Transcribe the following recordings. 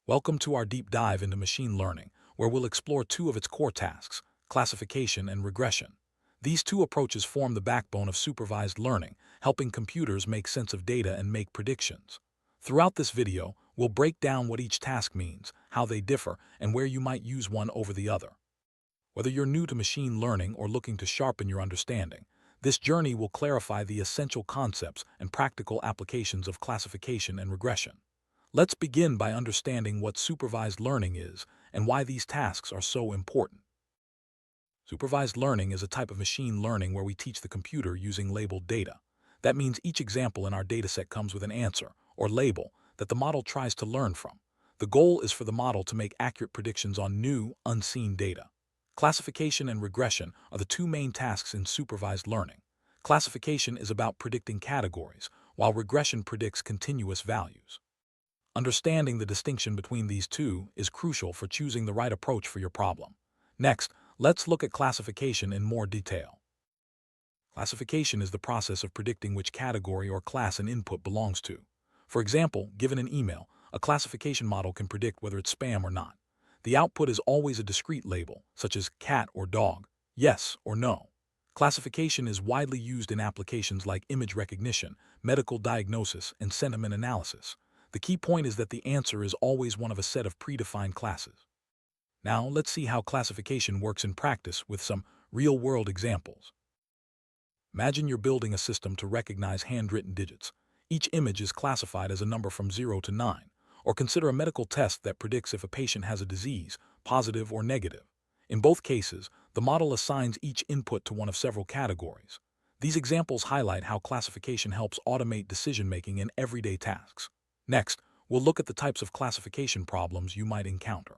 Welcome to our deep dive into machine learning, where we'll explore two of its core tasks, classification and regression. These two approaches form the backbone of supervised learning, helping computers make sense of data and make predictions. Throughout this video, we'll break down what each task means, how they differ, and where you might use one over the other. Whether you're new to machine learning or looking to sharpen your understanding, this journey will clarify the essential concepts and practical applications of classification and regression. Let's begin by understanding what supervised learning is and why these tasks are so important. Supervised learning is a type of machine learning where we teach the computer using labeled data. That means each example in our dataset comes with an answer, or label, that the model tries to learn from. The goal is for the model to make accurate predictions on new, unseen data. Classification and regression are the two main tasks in supervised learning. Classification is about predicting categories, while regression predicts continuous values. Understanding the distinction between these two is crucial for choosing the right approach for your problem. Next, let's look at classification in more detail. Classification is the process of predicting which category or class an input belongs to. For example, given an email, a classification model can predict whether it's spam or not. The output is always a discrete label, such as cat or dog, yes or no. Classification is widely used in applications like image recognition, medical diagnosis, and sentiment analysis. The key point is that the answer is always one of a set of predefined classes. Now, let's see how classification works in practice with some real-world examples. Imagine you're building a system to recognize handwritten digits. Each image is classified as a number from 0 to 9, or consider a medical test that predicts if a patient has a disease, positive or negative. In both cases, the model assigns each input to one of several categories. These examples highlight how classification helps automate decision-making in everyday tasks. Next, we'll look at the types of classification problems you might encounter.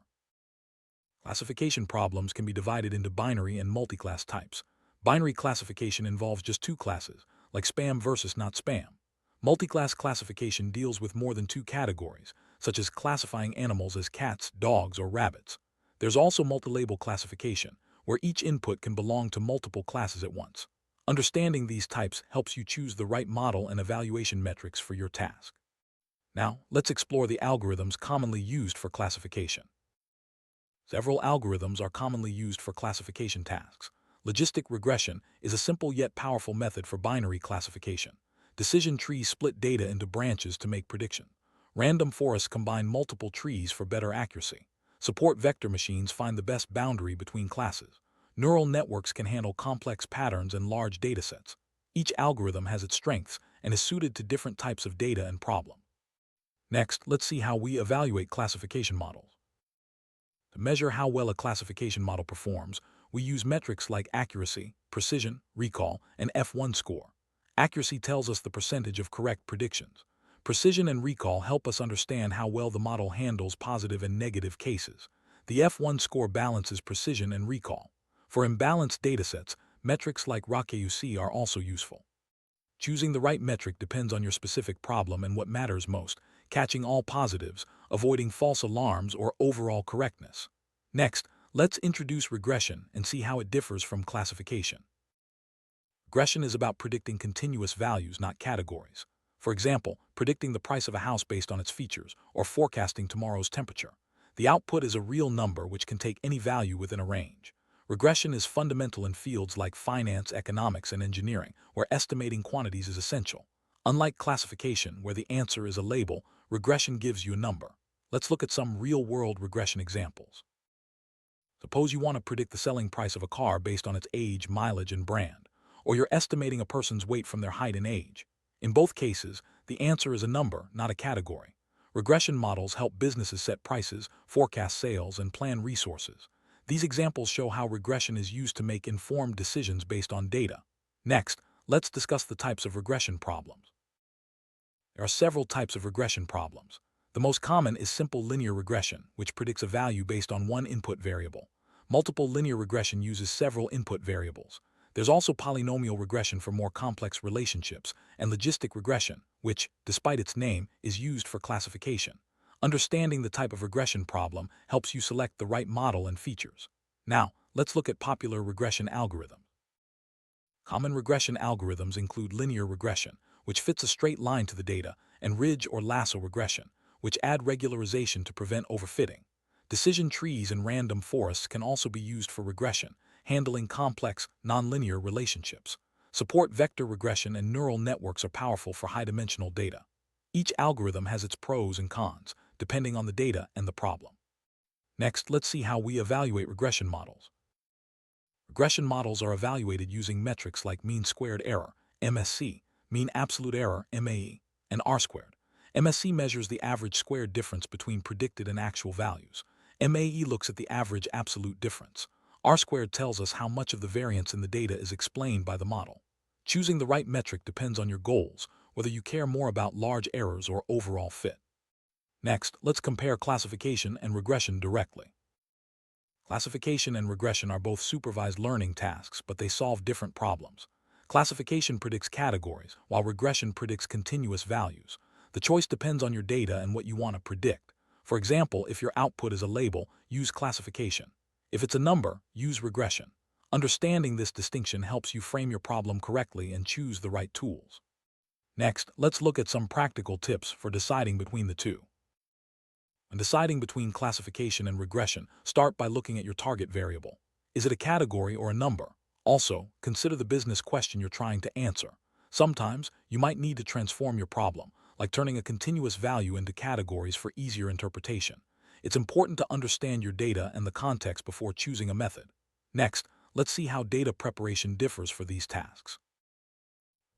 Classification problems can be divided into binary and multi-class types. Binary classification involves just two classes, like spam versus not spam. Multi-class classification deals with more than two categories, such as classifying animals as cats, dogs, or rabbits. There's also multi-label classification, where each input can belong to multiple classes at once. Understanding these types helps you choose the right model and evaluation metrics for your task. Now, let's explore the algorithms commonly used for classification. Several algorithms are commonly used for classification tasks. Logistic regression is a simple yet powerful method for binary classification. Decision trees split data into branches to make predictions. Random forests combine multiple trees for better accuracy. Support vector machines find the best boundary between classes. Neural networks can handle complex patterns and large datasets. Each algorithm has its strengths and is suited to different types of data and problems. Next, let's see how we evaluate classification models. To measure how well a classification model performs, we use metrics like accuracy, precision, recall, and F1 score. Accuracy tells us the percentage of correct predictions. Precision and recall help us understand how well the model handles positive and negative cases. The F1 score balances precision and recall. For imbalanced datasets, metrics like RACUC are also useful. Choosing the right metric depends on your specific problem and what matters most, catching all positives, avoiding false alarms, or overall correctness. Next, let's introduce regression and see how it differs from classification. Regression is about predicting continuous values, not categories. For example, predicting the price of a house based on its features, or forecasting tomorrow's temperature. The output is a real number which can take any value within a range. Regression is fundamental in fields like finance, economics, and engineering, where estimating quantities is essential. Unlike classification, where the answer is a label, regression gives you a number. Let's look at some real-world regression examples. Suppose you want to predict the selling price of a car based on its age, mileage, and brand, or you're estimating a person's weight from their height and age. In both cases, the answer is a number, not a category. Regression models help businesses set prices, forecast sales, and plan resources. These examples show how regression is used to make informed decisions based on data. Next, let's discuss the types of regression problems. There are several types of regression problems. The most common is simple linear regression, which predicts a value based on one input variable. Multiple linear regression uses several input variables. There's also polynomial regression for more complex relationships, and logistic regression, which, despite its name, is used for classification. Understanding the type of regression problem helps you select the right model and features. Now, let's look at popular regression algorithms. Common regression algorithms include linear regression, which fits a straight line to the data, and ridge or lasso regression, which add regularization to prevent overfitting. Decision trees and random forests can also be used for regression, handling complex, nonlinear relationships. Support vector regression and neural networks are powerful for high-dimensional data. Each algorithm has its pros and cons, depending on the data and the problem. Next, let's see how we evaluate regression models. Regression models are evaluated using metrics like mean squared error, MSE, mean absolute error, MAE, and R-squared. MSE measures the average squared difference between predicted and actual values. MAE looks at the average absolute difference. R-squared tells us how much of the variance in the data is explained by the model. Choosing the right metric depends on your goals, whether you care more about large errors or overall fit. Next, let's compare classification and regression directly. Classification and regression are both supervised learning tasks, but they solve different problems. Classification predicts categories, while regression predicts continuous values. The choice depends on your data and what you want to predict. For example, if your output is a label, use classification. If it's a number, use regression. Understanding this distinction helps you frame your problem correctly and choose the right tools. Next, let's look at some practical tips for deciding between the two. When deciding between classification and regression, start by looking at your target variable. Is it a category or a number? Also, consider the business question you're trying to answer. Sometimes, you might need to transform your problem, like turning a continuous value into categories for easier interpretation. It's important to understand your data and the context before choosing a method. Next, let's see how data preparation differs for these tasks.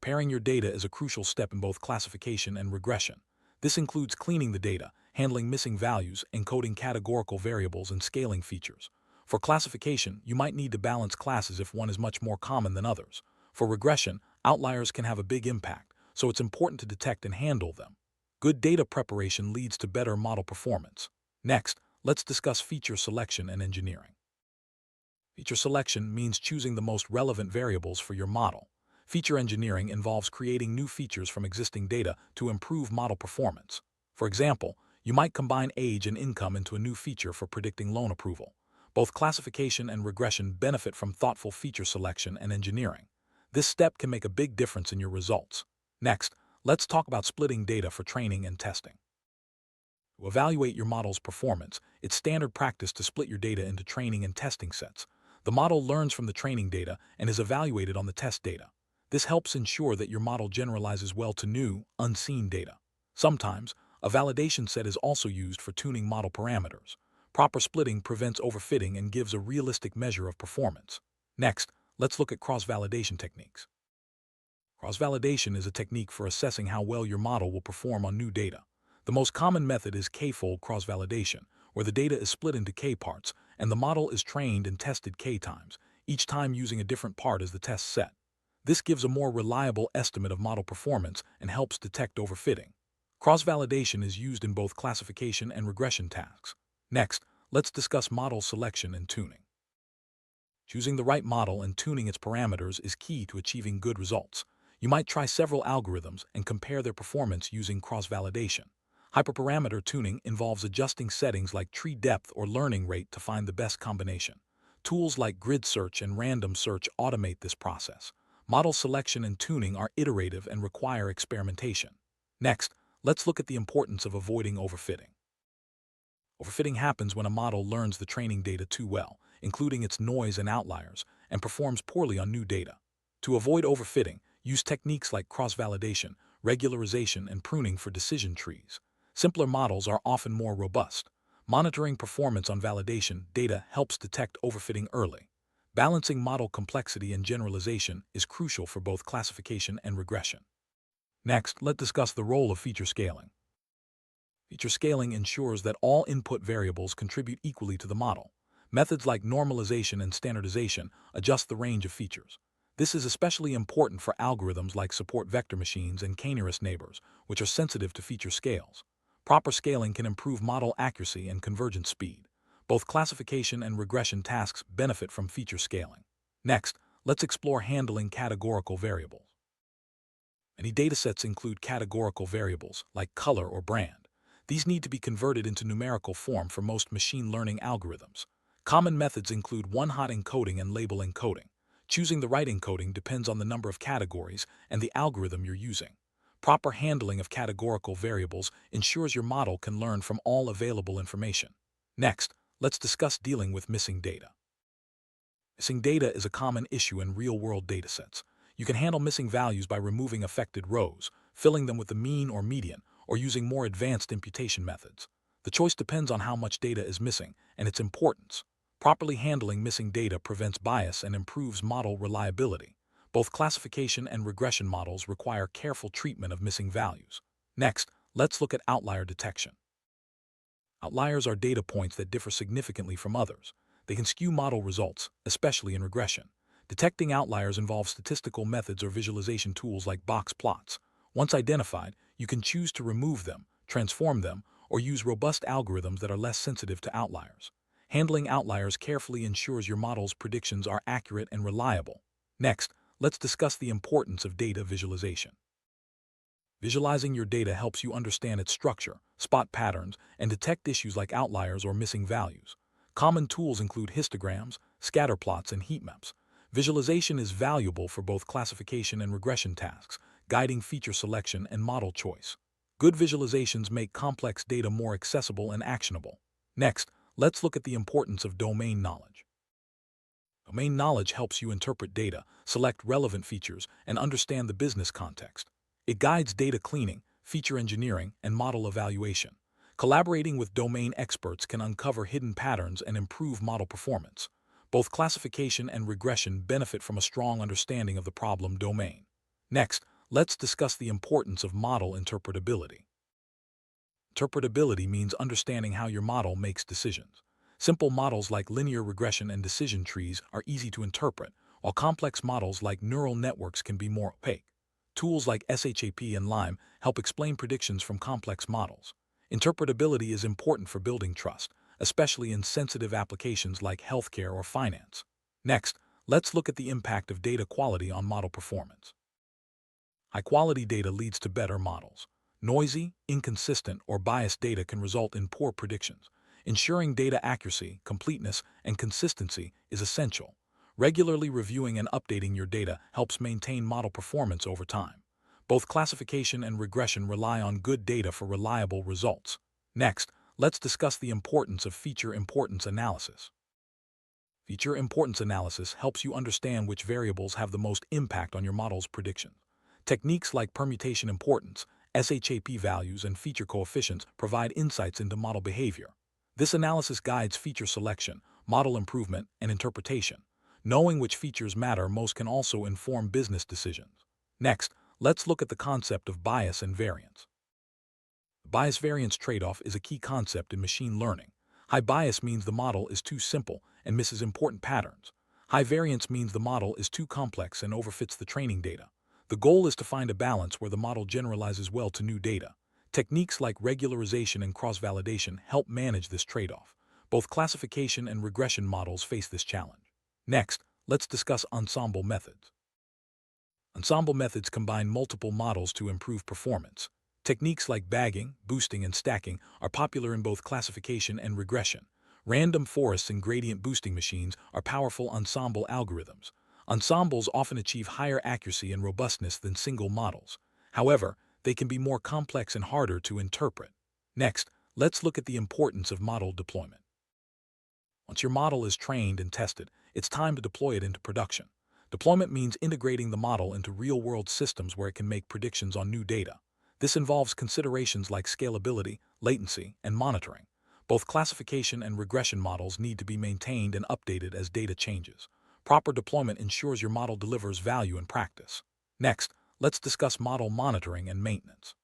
Preparing your data is a crucial step in both classification and regression. This includes cleaning the data, handling missing values, encoding categorical variables, and scaling features. For classification, you might need to balance classes if one is much more common than others. For regression, outliers can have a big impact, so it's important to detect and handle them. Good data preparation leads to better model performance. Next, let's discuss feature selection and engineering. Feature selection means choosing the most relevant variables for your model. Feature engineering involves creating new features from existing data to improve model performance. For example, you might combine age and income into a new feature for predicting loan approval. Both classification and regression benefit from thoughtful feature selection and engineering. This step can make a big difference in your results. Next, let's talk about splitting data for training and testing. To evaluate your model's performance, it's standard practice to split your data into training and testing sets. The model learns from the training data and is evaluated on the test data. This helps ensure that your model generalizes well to new, unseen data. Sometimes, a validation set is also used for tuning model parameters. Proper splitting prevents overfitting and gives a realistic measure of performance. Next, let's look at cross-validation techniques. Cross-validation is a technique for assessing how well your model will perform on new data. The most common method is k-fold cross-validation, where the data is split into k parts, and the model is trained and tested k times, each time using a different part as the test set. This gives a more reliable estimate of model performance and helps detect overfitting. Cross-validation is used in both classification and regression tasks. Next, let's discuss model selection and tuning. Choosing the right model and tuning its parameters is key to achieving good results. You might try several algorithms and compare their performance using cross-validation. Hyperparameter tuning involves adjusting settings like tree depth or learning rate to find the best combination. Tools like grid search and random search automate this process. Model selection and tuning are iterative and require experimentation. Next, let's look at the importance of avoiding overfitting. Overfitting happens when a model learns the training data too well, including its noise and outliers, and performs poorly on new data. To avoid overfitting, use techniques like cross-validation, regularization, and pruning for decision trees. Simpler models are often more robust. Monitoring performance on validation data helps detect overfitting early. Balancing model complexity and generalization is crucial for both classification and regression. Next, let's discuss the role of feature scaling. Feature scaling ensures that all input variables contribute equally to the model. Methods like normalization and standardization adjust the range of features. This is especially important for algorithms like support vector machines and k-nearest neighbors, which are sensitive to feature scales. Proper scaling can improve model accuracy and convergence speed. Both classification and regression tasks benefit from feature scaling. Next, let's explore handling categorical variables. Many datasets include categorical variables, like color or brand. These need to be converted into numerical form for most machine learning algorithms. Common methods include one-hot encoding and label encoding. Choosing the right encoding depends on the number of categories and the algorithm you're using. Proper handling of categorical variables ensures your model can learn from all available information. Next, let's discuss dealing with missing data. Missing data is a common issue in real-world datasets. You can handle missing values by removing affected rows, filling them with the mean or median, or using more advanced imputation methods. The choice depends on how much data is missing and its importance. Properly handling missing data prevents bias and improves model reliability. Both classification and regression models require careful treatment of missing values. Next, let's look at outlier detection. Outliers are data points that differ significantly from others. They can skew model results, especially in regression. Detecting outliers involves statistical methods or visualization tools like box plots. Once identified, you can choose to remove them, transform them, or use robust algorithms that are less sensitive to outliers. Handling outliers carefully ensures your model's predictions are accurate and reliable. Next, let's discuss the importance of data visualization. Visualizing your data helps you understand its structure, spot patterns, and detect issues like outliers or missing values. Common tools include histograms, scatter plots, and heat maps. Visualization is valuable for both classification and regression tasks, guiding feature selection and model choice. Good visualizations make complex data more accessible and actionable. Next, let's look at the importance of domain knowledge. Domain knowledge helps you interpret data, select relevant features, and understand the business context. It guides data cleaning, feature engineering, and model evaluation. Collaborating with domain experts can uncover hidden patterns and improve model performance. Both classification and regression benefit from a strong understanding of the problem domain. Next, let's discuss the importance of model interpretability. Interpretability means understanding how your model makes decisions. Simple models like linear regression and decision trees are easy to interpret, while complex models like neural networks can be more opaque. Tools like SHAP and LIME help explain predictions from complex models. Interpretability is important for building trust, especially in sensitive applications like healthcare or finance. Next, let's look at the impact of data quality on model performance. High-quality data leads to better models. Noisy, inconsistent, or biased data can result in poor predictions. Ensuring data accuracy, completeness, and consistency is essential. Regularly reviewing and updating your data helps maintain model performance over time. Both classification and regression rely on good data for reliable results. Next, let's discuss the importance of feature importance analysis. Feature importance analysis helps you understand which variables have the most impact on your model's prediction. Techniques like permutation importance, SHAP values, and feature coefficients provide insights into model behavior. This analysis guides feature selection, model improvement, and interpretation. Knowing which features matter most can also inform business decisions. Next, let's look at the concept of bias and variance. The bias-variance trade-off is a key concept in machine learning. High bias means the model is too simple and misses important patterns. High variance means the model is too complex and overfits the training data. The goal is to find a balance where the model generalizes well to new data. Techniques like regularization and cross-validation help manage this trade-off. Both classification and regression models face this challenge. Next, let's discuss ensemble methods. Ensemble methods combine multiple models to improve performance. Techniques like bagging, boosting, and stacking are popular in both classification and regression. Random forests and gradient boosting machines are powerful ensemble algorithms. Ensembles often achieve higher accuracy and robustness than single models. However, they can be more complex and harder to interpret. Next, let's look at the importance of model deployment. Once your model is trained and tested, it's time to deploy it into production. Deployment means integrating the model into real-world systems where it can make predictions on new data. This involves considerations like scalability, latency, and monitoring. Both classification and regression models need to be maintained and updated as data changes. Proper deployment ensures your model delivers value in practice. Next, let's discuss model monitoring and maintenance.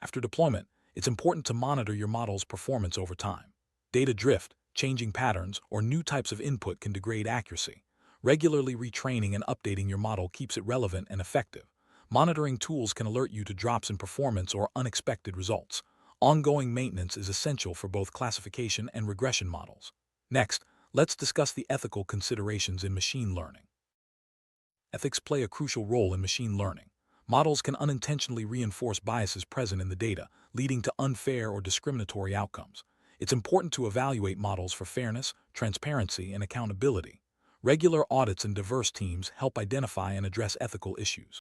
After deployment, it's important to monitor your model's performance over time. Data drift, changing patterns, or new types of input can degrade accuracy. Regularly retraining and updating your model keeps it relevant and effective. Monitoring tools can alert you to drops in performance or unexpected results. Ongoing maintenance is essential for both classification and regression models. Next, let's discuss the ethical considerations in machine learning. Ethics play a crucial role in machine learning. Models can unintentionally reinforce biases present in the data, leading to unfair or discriminatory outcomes. It's important to evaluate models for fairness, transparency, and accountability. Regular audits and diverse teams help identify and address ethical issues.